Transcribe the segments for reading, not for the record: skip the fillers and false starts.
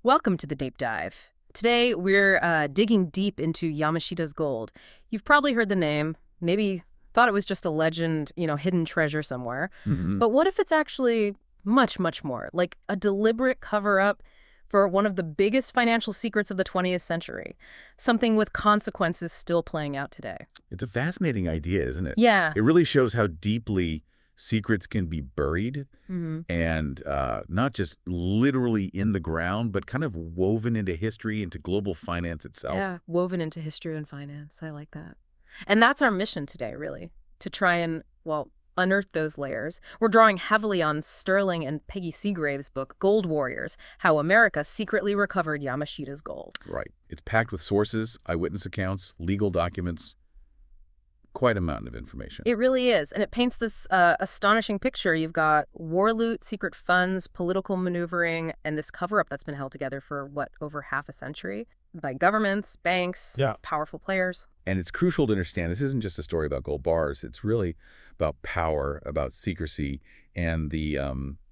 Welcome to the Deep Dive. Today, we're digging deep into Yamashita's gold. You've probably heard the name, maybe thought it was just a legend, hidden treasure somewhere. Hmm. But what if it's actually much, much more, like a deliberate cover-up for one of the biggest financial secrets of the 20th century, something with consequences still playing out today? It's a fascinating idea, isn't it? Yeah. It really shows how deeply secrets can be buried hmm and not just literally in the ground, but kind of woven into history, into global finance itself. Yeah, woven into history and finance. I like that. And that's our mission today, really, to try and, unearth those layers. We're drawing heavily on Sterling and Peggy Seagrave's book, Gold Warriors, How America Secretly Recovered Yamashita's Gold. Right. It's packed with sources, eyewitness accounts, legal documents, quite a mountain of information. It really is. And it paints this astonishing picture. You've got war loot, secret funds, political maneuvering, and this cover-up that's been held together for, over half a century by governments, banks, Yeah. powerful players. And it's crucial to understand this isn't just a story about gold bars. It's really about power, about secrecy, and the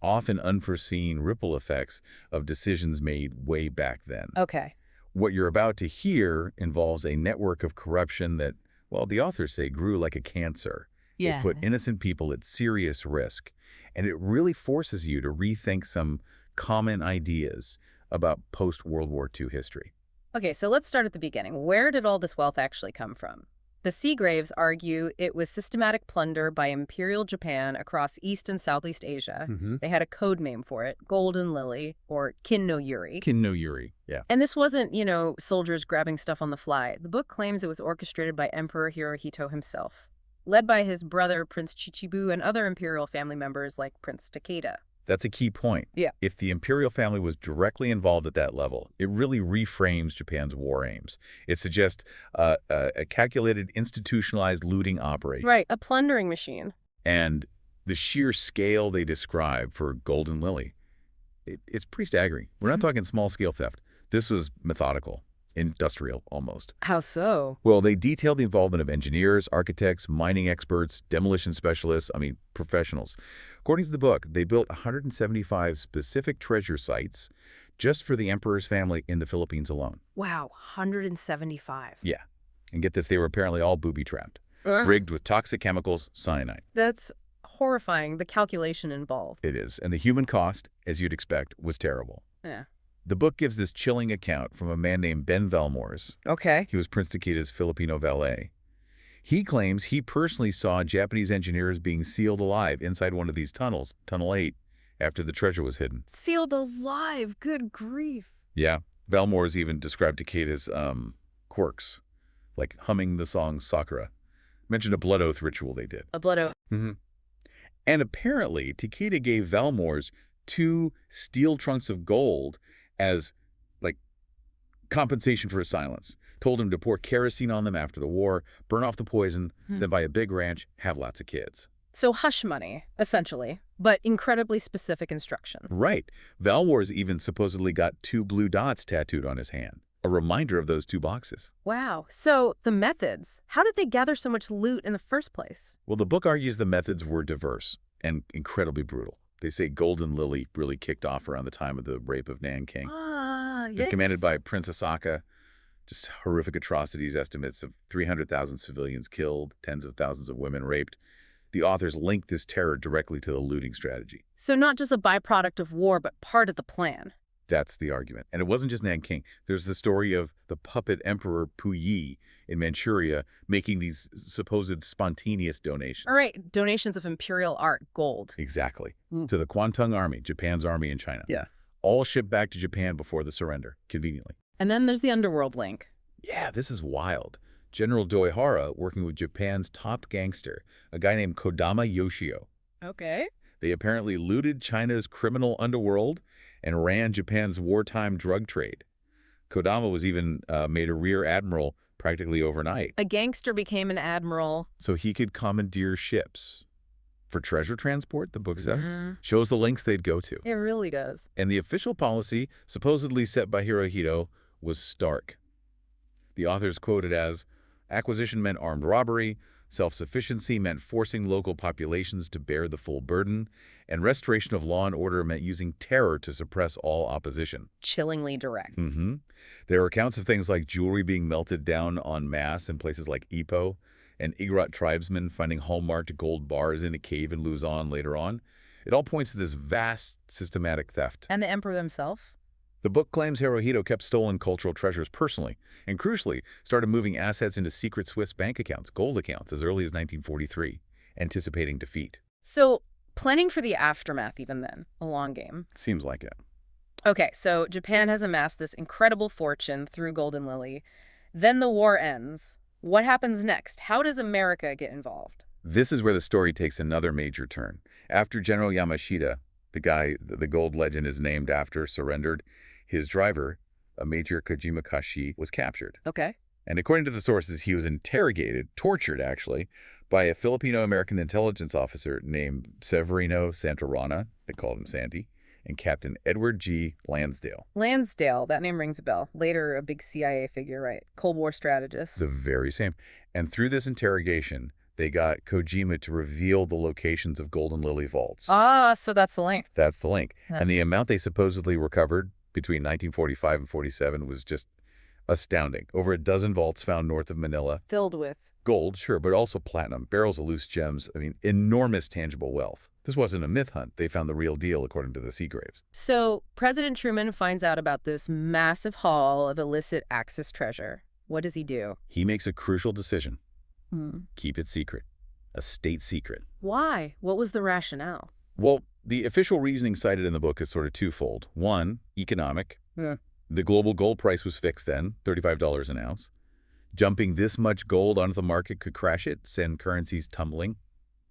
often unforeseen ripple effects of decisions made way back then. Okay. What you're about to hear involves a network of corruption that, well, the authors say grew like a cancer. It put innocent people at serious risk, and it really forces you to rethink some common ideas about post-World War II history. Okay, so let's start at the beginning. Where did all this wealth actually come from? The Seagraves argue it was systematic plunder by Imperial Japan across East and Southeast Asia. Mm-hmm. They had a code name for it, Golden Lily, or Kin no Yuri. Kin no Yuri, yeah. And this wasn't, soldiers grabbing stuff on the fly. The book claims it was orchestrated by Emperor Hirohito himself, led by his brother Prince Chichibu and other imperial family members like Prince Takeda. That's a key point. Yeah. If the imperial family was directly involved at that level, it really reframes Japan's war aims. It suggests a calculated, institutionalized looting operation. Right, a plundering machine. And the sheer scale they describe for Golden Lily, it's pretty staggering. We're not talking small-scale theft. This was methodical, industrial almost. How so? Well, they detail the involvement of engineers, architects, mining experts, demolition specialists, professionals. According to the book, they built 175 specific treasure sites just for the emperor's family in the Philippines alone. Wow, 175. Yeah. And get this, they were apparently all booby-trapped, rigged with toxic chemicals, cyanide. That's horrifying, the calculation involved. It is. And the human cost, as you'd expect, was terrible. Yeah. The book gives this chilling account from a man named Ben Valmores. Okay. He was Prince Takeda's Filipino valet. He claims he personally saw Japanese engineers being sealed alive inside one of these tunnels, Tunnel 8, after the treasure was hidden. Sealed alive, good grief. Yeah. Valmores even described Takeda's quirks, like humming the song Sakura. Mentioned a blood oath ritual they did. A blood oath. Mm-hmm. And apparently, Takeda gave Valmores 2 steel trunks of gold as, compensation for his silence. Told him to pour kerosene on them after the war, burn off the poison, then buy a big ranch, have lots of kids. So hush money, essentially, but incredibly specific instructions. Right. Valmores even supposedly got 2 blue dots tattooed on his hand, a reminder of those 2 boxes. Wow. So the methods, how did they gather so much loot in the first place? Well, the book argues the methods were diverse and incredibly brutal. They say Golden Lily really kicked off around the time of the rape of Nanking. Yes. Commanded by Prince Asaka. Just horrific atrocities, estimates of 300,000 civilians killed, tens of thousands of women raped. The authors link this terror directly to the looting strategy. So not just a byproduct of war, but part of the plan. That's the argument. And it wasn't just Nanking. There's the story of the puppet Emperor Puyi in Manchuria making these supposed spontaneous donations. All right, donations of imperial art, gold. Exactly. To the Kwantung Army, Japan's army in China. Yeah. All shipped back to Japan before the surrender, conveniently. And then there's the underworld link. Yeah, this is wild. General Doihara working with Japan's top gangster, a guy named Kodama Yoshio. Okay. They apparently looted China's criminal underworld and ran Japan's wartime drug trade. Kodama was even made a rear admiral practically overnight. A gangster became an admiral. So he could commandeer ships. For treasure transport, the book says, shows the lengths they'd go to. It really does. And the official policy, supposedly set by Hirohito, was stark. The authors quoted as, acquisition meant armed robbery, Self-sufficiency meant forcing local populations to bear the full burden, and restoration of law and order meant using terror to suppress all opposition. Chillingly direct. There are accounts of things like jewelry being melted down en masse in places like Ipoh, and Igorot tribesmen finding hallmarked gold bars in a cave in Luzon later on. It all points to this vast, systematic theft. And the emperor himself? The book claims Hirohito kept stolen cultural treasures personally, and crucially, started moving assets into secret Swiss bank accounts, gold accounts, as early as 1943, anticipating defeat. So, planning for the aftermath even then, a long game. Seems like it. Okay, so Japan has amassed this incredible fortune through Golden Lily. Then the war ends. What happens next? How does America get involved? This is where the story takes another major turn. After General Yamashita, the guy the gold legend is named after, surrendered, his driver, a Major Kojima Kashi, was captured. Okay. And according to the sources, he was interrogated, tortured actually, by a Filipino-American intelligence officer named Severino Santarana, they called him Sandy, and Captain Edward G. Lansdale. Lansdale, that name rings a bell. Later, a big CIA figure, right? Cold War strategist. The very same. And through this interrogation, they got Kojima to reveal the locations of Golden Lily vaults. Ah, so that's the link. That's the link. Huh. And the amount they supposedly recovered between 1945 and 47 was just astounding. Over a dozen vaults found north of Manila. Filled with gold, sure, but also platinum, barrels of loose gems. I mean, enormous tangible wealth. This wasn't a myth hunt. They found the real deal, according to the Seagraves. So President Truman finds out about this massive haul of illicit Axis treasure. What does he do? He makes a crucial decision. Keep it secret. A state secret. Why? What was the rationale? Well, the official reasoning cited in the book is sort of twofold. One, economic. The global gold price was fixed then, $35 an ounce. Jumping this much gold onto the market could crash it, send currencies tumbling.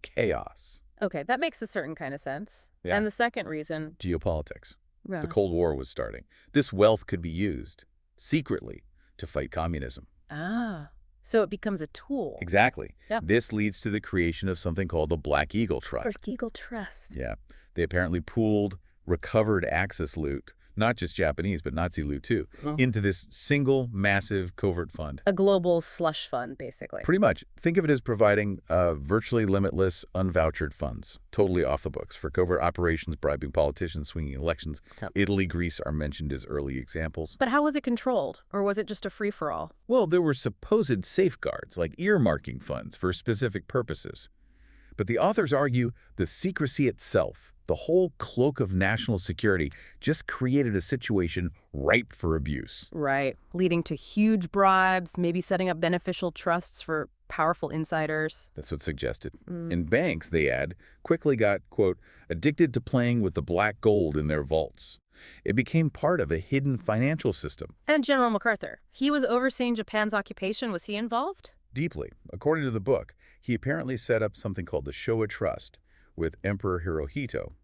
Chaos. Okay, that makes a certain kind of sense. Yeah. And the second reason? Geopolitics. Yeah. The Cold War was starting. This wealth could be used, secretly, to fight communism. Ah, so it becomes a tool. Exactly. Yeah. This leads to the creation of something called the Black Eagle Trust. Black Eagle Trust. Yeah. They apparently pooled recovered Axis loot, not just Japanese, but Nazi loot too, into this single massive covert fund. A global slush fund, basically. Pretty much. Think of it as providing virtually limitless, unvouchered funds, totally off the books, for covert operations, bribing politicians, swinging elections. Yep. Italy, Greece are mentioned as early examples. But how was it controlled? Or was it just a free-for-all? Well, there were supposed safeguards, like earmarking funds for specific purposes. But the authors argue the secrecy itself, the whole cloak of national security, just created a situation ripe for abuse. Right. Leading to huge bribes, maybe setting up beneficial trusts for powerful insiders. That's what's suggested. And banks, they add, quickly got, quote, addicted to playing with the black gold in their vaults. It became part of a hidden financial system. And General MacArthur, he was overseeing Japan's occupation. Was he involved? Deeply. According to the book, he apparently set up something called the Showa Trust with Emperor Hirohito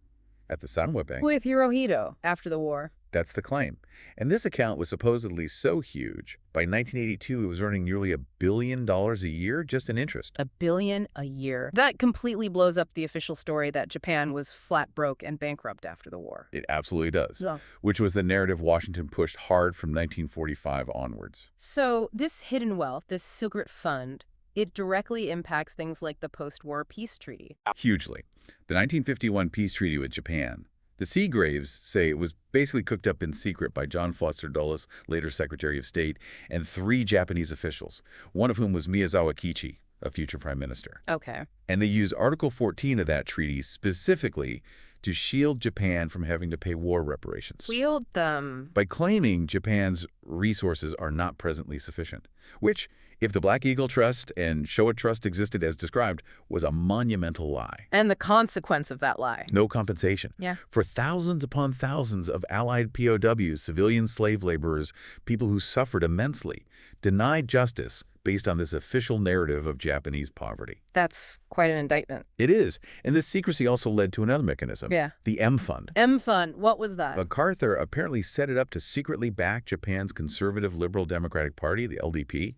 at the Sanwa Bank. With Hirohito, after the war. That's the claim. And this account was supposedly so huge, by 1982 it was earning nearly $1 billion a year just in interest. $1 billion a year. That completely blows up the official story that Japan was flat broke and bankrupt after the war. It absolutely does, Yeah. which was the narrative Washington pushed hard from 1945 onwards. So this hidden wealth, this secret fund, it directly impacts things like the post-war peace treaty. Hugely. The 1951 peace treaty with Japan. The Seagraves say it was basically cooked up in secret by John Foster Dulles, later Secretary of State, and 3 Japanese officials, one of whom was Miyazawa Kichi, a future prime minister. Okay. And they used Article 14 of that treaty specifically to shield Japan from having to pay war reparations. Shield them. By claiming Japan's resources are not presently sufficient, which, if the Black Eagle Trust and Showa Trust existed as described, was a monumental lie. And the consequence of that lie. No compensation. Yeah. For thousands upon thousands of Allied POWs, civilian slave laborers, people who suffered immensely, denied justice based on this official narrative of Japanese poverty. That's quite an indictment. It is. And this secrecy also led to another mechanism. Yeah. The M Fund. M Fund, what was that? MacArthur apparently set it up to secretly back Japan's conservative Liberal Democratic Party, the LDP,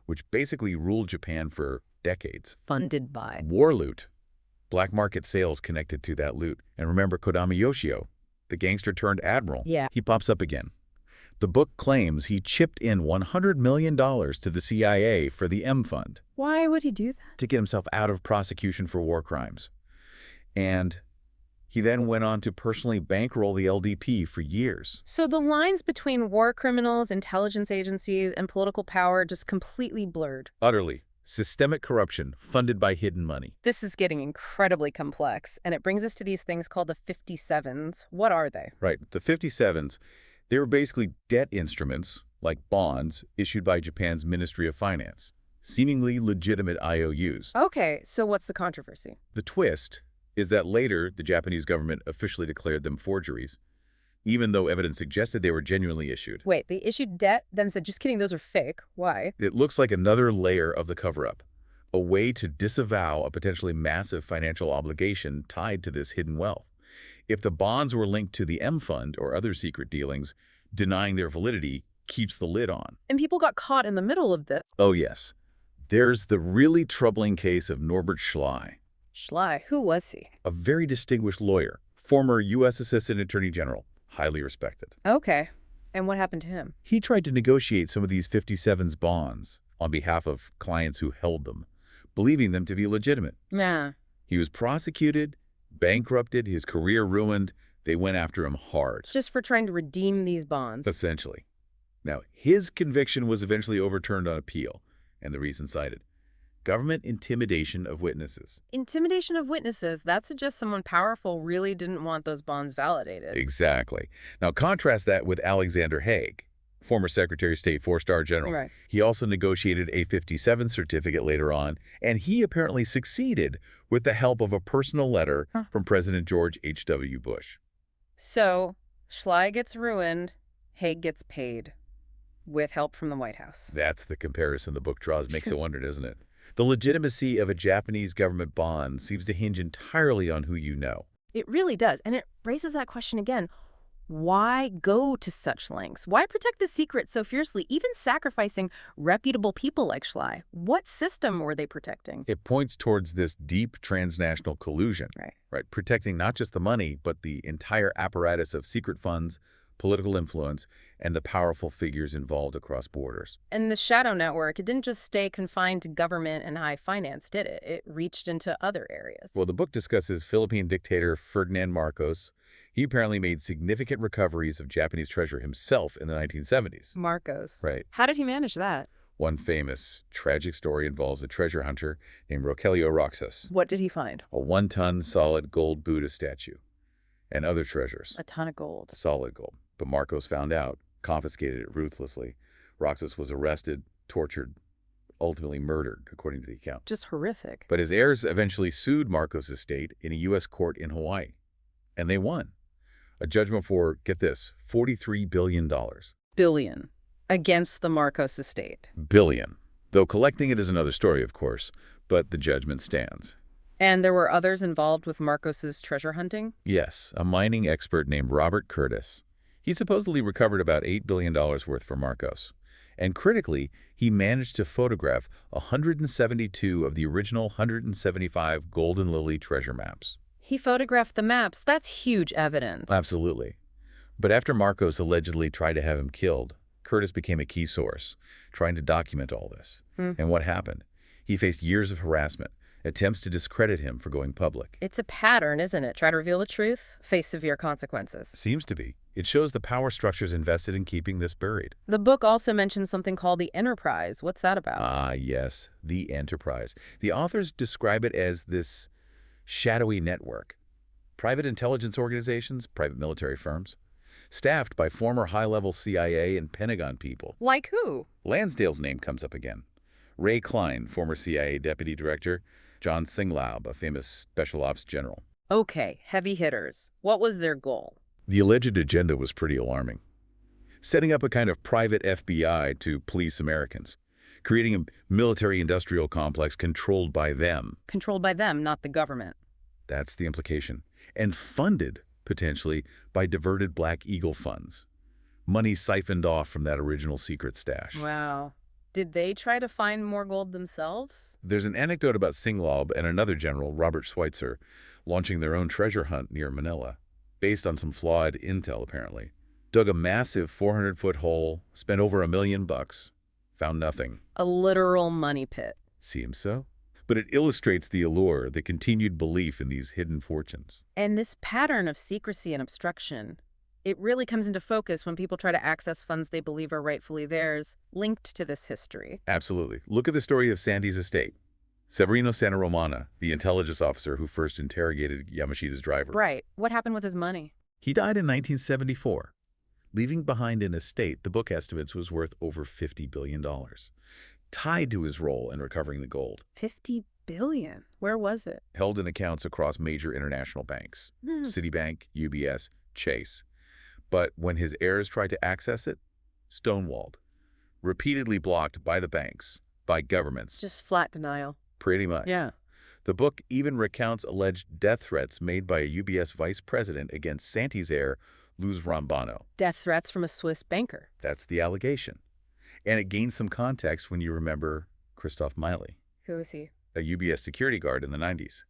which basically ruled Japan for decades. Funded by. War loot. Black market sales connected to that loot. And remember Kodama Yoshio, the gangster turned admiral. Yeah. He pops up again. The book claims he chipped in $100 million to the CIA for the M Fund Why would he do that? to get himself out of prosecution for war crimes. And he then went on to personally bankroll the LDP for years. So the lines between war criminals, intelligence agencies, and political power just completely blurred. Utterly. Systemic corruption funded by hidden money. This is getting incredibly complex, and it brings us to these things called the 57s. What are they? Right. The 57s, they were basically debt instruments, like bonds, issued by Japan's Ministry of Finance. Seemingly legitimate IOUs. Okay, so what's the controversy? The twist is that later the Japanese government officially declared them forgeries, even though evidence suggested they were genuinely issued. Wait, they issued debt, then said, just kidding, those are fake. Why? It looks like another layer of the cover-up, a way to disavow a potentially massive financial obligation tied to this hidden wealth. If the bonds were linked to the M Fund or other secret dealings, denying their validity keeps the lid on. And people got caught in the middle of this. Oh yes. There's the really troubling case of Norbert Schley, Schley, who was he? a very distinguished lawyer, former U.S. Assistant Attorney General, highly respected. Okay, and what happened to him? He tried to negotiate some of these 57's bonds on behalf of clients who held them, believing them to be legitimate. Yeah. He was prosecuted, bankrupted, his career ruined. They went after him hard. Just for trying to redeem these bonds. Essentially. Now, his conviction was eventually overturned on appeal, and the reason cited: government intimidation of witnesses. Intimidation of witnesses, that suggests someone powerful really didn't want those bonds validated. Exactly. Now, contrast that with Alexander Haig, former Secretary of State, four-star general. Right. He also negotiated a 57 certificate later on, and he apparently succeeded with the help of a personal letter from President George H.W. Bush. So, Schley gets ruined, Haig gets paid, with help from the White House. That's the comparison the book draws. Makes it wonder, doesn't it? The legitimacy of a Japanese government bond seems to hinge entirely on who you know. It really does, and it raises that question again. Why go to such lengths? Why protect the secret so fiercely, even sacrificing reputable people like Schley? What system were they protecting? It points towards this deep transnational collusion, Right. Protecting not just the money, but the entire apparatus of secret funds, political influence, and the powerful figures involved across borders. And the shadow network, it didn't just stay confined to government and high finance, did it? It reached into other areas. Well, the book discusses Philippine dictator Ferdinand Marcos. He apparently made significant recoveries of Japanese treasure himself in the 1970s. Marcos. Right. How did he manage that? One famous, tragic story involves a treasure hunter named Rogelio Roxas, What did he find? a 1-ton solid gold Buddha statue, and other treasures. A ton of gold. Solid gold. But Marcos found out, confiscated it ruthlessly. Roxas was arrested, tortured, ultimately murdered, according to the account. Just horrific. But his heirs eventually sued Marcos' estate in a U.S. court in Hawaii. And they won. A judgment for, get this, $43 billion. Billion. Against the Marcos estate. Billion. Though collecting it is another story, of course, but the judgment stands. And there were others involved with Marcos's treasure hunting? Yes, a mining expert named Robert Curtis. He supposedly recovered about $8 billion worth for Marcos. And critically, he managed to photograph 172 of the original 175 Golden Lily treasure maps. He photographed the maps. That's huge evidence. Absolutely. But after Marcos allegedly tried to have him killed, Curtis became a key source, trying to document all this. And what happened? He faced years of harassment, attempts to discredit him for going public. It's a pattern, isn't it? Try to reveal the truth, face severe consequences. Seems to be. It shows the power structures invested in keeping this buried. The book also mentions something called the Enterprise. What's that about? Ah, yes, the Enterprise. The authors describe it as this shadowy network. Private intelligence organizations, private military firms, staffed by former high-level CIA and Pentagon people. Like who? Lansdale's name comes up again. Ray Klein, former CIA deputy director. John Singlaub, a famous special ops general. Okay, heavy hitters. What was their goal? The alleged agenda was pretty alarming. Setting up a kind of private FBI to police Americans. Creating a military-industrial complex controlled by them. Controlled by them, not the government. That's the implication. And funded, potentially, by diverted Black Eagle funds. Money siphoned off from that original secret stash. Wow. Did they try to find more gold themselves? There's an anecdote about Singlaub and another general, Robert Schweitzer, launching their own treasure hunt near Manila, based on some flawed intel, apparently. Dug a massive 400-foot hole, spent over $1 million, found nothing. A literal money pit. Seems so. But it illustrates the allure, the continued belief in these hidden fortunes. And this pattern of secrecy and obstruction, it really comes into focus when people try to access funds they believe are rightfully theirs, linked to this history. Absolutely. Look at the story of Sandy's estate. Severino Santa Romana, the intelligence officer who first interrogated Yamashita's driver. Right. What happened with his money? He died in 1974, leaving behind an estate the book estimates was worth over $50 billion, tied to his role in recovering the gold. $50 billion? Where was it? Held in accounts across major international banks, Citibank, UBS, Chase. But when his heirs tried to access it, stonewalled, repeatedly blocked by the banks, by governments. Just flat denial. Pretty much. Yeah. The book even recounts alleged death threats made by a UBS vice president against Santi's heir, Luz Rambano. Death threats from a Swiss banker. That's the allegation. And it gains some context when you remember Christoph Miley. Who is he? A UBS security guard in the 90s.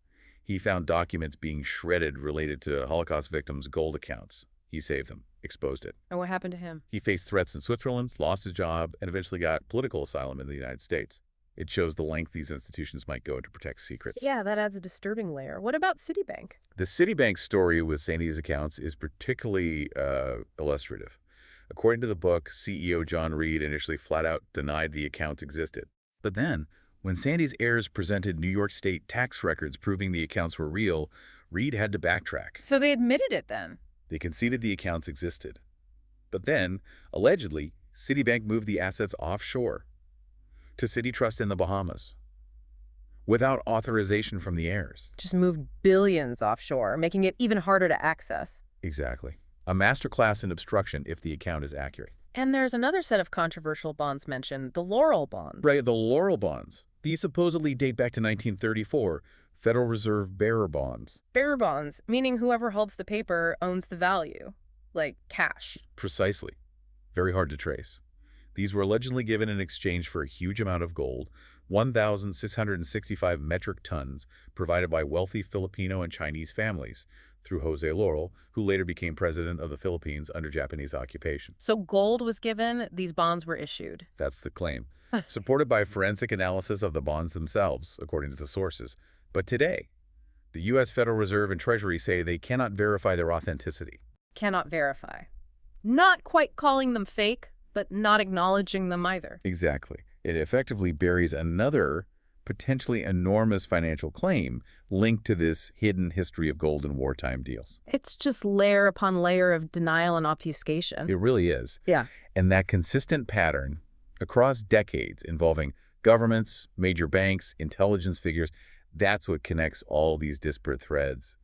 He found documents being shredded related to Holocaust victims' gold accounts. He saved them, exposed it. And what happened to him? He faced threats in Switzerland, lost his job, and eventually got political asylum in the United States. It shows the length these institutions might go to protect secrets. Yeah, that adds a disturbing layer. What about Citibank? The Citibank story with Sandy's accounts is particularly illustrative. According to the book, CEO John Reed initially flat out denied the accounts existed. But then, when Sandy's heirs presented New York State tax records proving the accounts were real, Reed had to backtrack. So they admitted it then? They conceded the accounts existed. But then, allegedly, Citibank moved the assets offshore to Citi Trust in the Bahamas without authorization from the heirs. Just moved billions offshore, making it even harder to access. Exactly. A masterclass in obstruction if the account is accurate. And there's another set of controversial bonds mentioned, the Laurel bonds. Right, the Laurel bonds. These supposedly date back to 1934, Federal Reserve bearer bonds. Bearer bonds, meaning whoever holds the paper owns the value, like cash. Precisely. Very hard to trace. These were allegedly given in exchange for a huge amount of gold, 1,665 metric tons, provided by wealthy Filipino and Chinese families through Jose Laurel, who later became president of the Philippines under Japanese occupation. So gold was given, these bonds were issued. That's the claim. Supported by forensic analysis of the bonds themselves, according to the sources. But today, the U.S. Federal Reserve and Treasury say they cannot verify their authenticity. Cannot verify. Not quite calling them fake, but not acknowledging them either. Exactly. It effectively buries another potentially enormous financial claim linked to this hidden history of gold and wartime deals. It's just layer upon layer of denial and obfuscation. It really is. Yeah. And that consistent pattern across decades involving governments, major banks, intelligence figures, that's what connects all these disparate threads.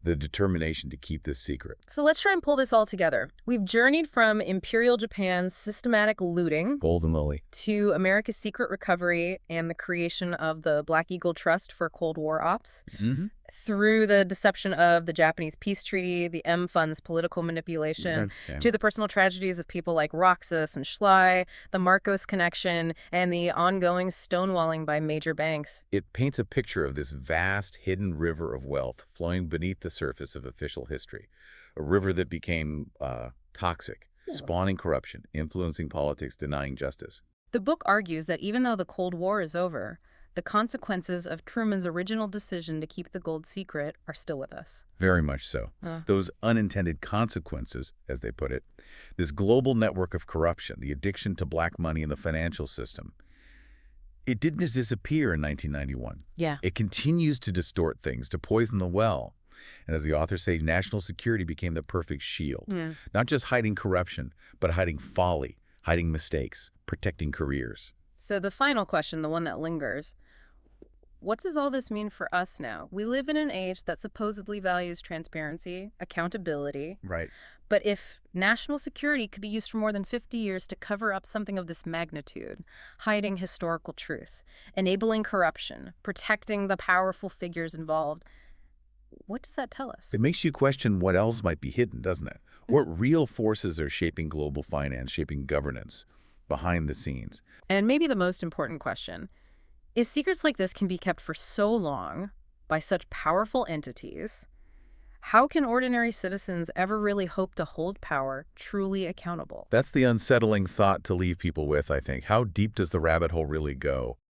The determination to keep this secret. So let's try and pull this all together. We've journeyed from Imperial Japan's systematic looting Golden Lily. to America's secret recovery and the creation of the Black Eagle Trust for Cold War ops, through the deception of the Japanese peace treaty, the M Fund's political manipulation, to the personal tragedies of people like Roxas and Schley, the Marcos connection, and the ongoing stonewalling by major banks. It paints a picture of this vast hidden river of wealth flowing beneath the surface of official history, a river that became toxic, spawning corruption, influencing politics, denying justice. The book argues that even though the Cold War is over, the consequences of Truman's original decision to keep the gold secret are still with us. Very much so. Those unintended consequences, as they put it, this global network of corruption, the addiction to black money in the financial system, it didn't just disappear in 1991. Yeah. It continues to distort things, to poison the well. And as the authors say, national security became the perfect shield. Not just hiding corruption, but hiding folly, hiding mistakes, protecting careers. So the final question, the one that lingers, what does all this mean for us now? We live in an age that supposedly values transparency, accountability. Right. But if national security could be used for more than 50 years to cover up something of this magnitude, hiding historical truth, enabling corruption, protecting the powerful figures involved, what does that tell us? It makes you question what else might be hidden, doesn't it? What real forces are shaping global finance, shaping governance behind the scenes? And maybe the most important question, if secrets like this can be kept for so long by such powerful entities, How can ordinary citizens ever really hope to hold power truly accountable? That's the unsettling thought to leave people with, I think. How deep does the rabbit hole really go?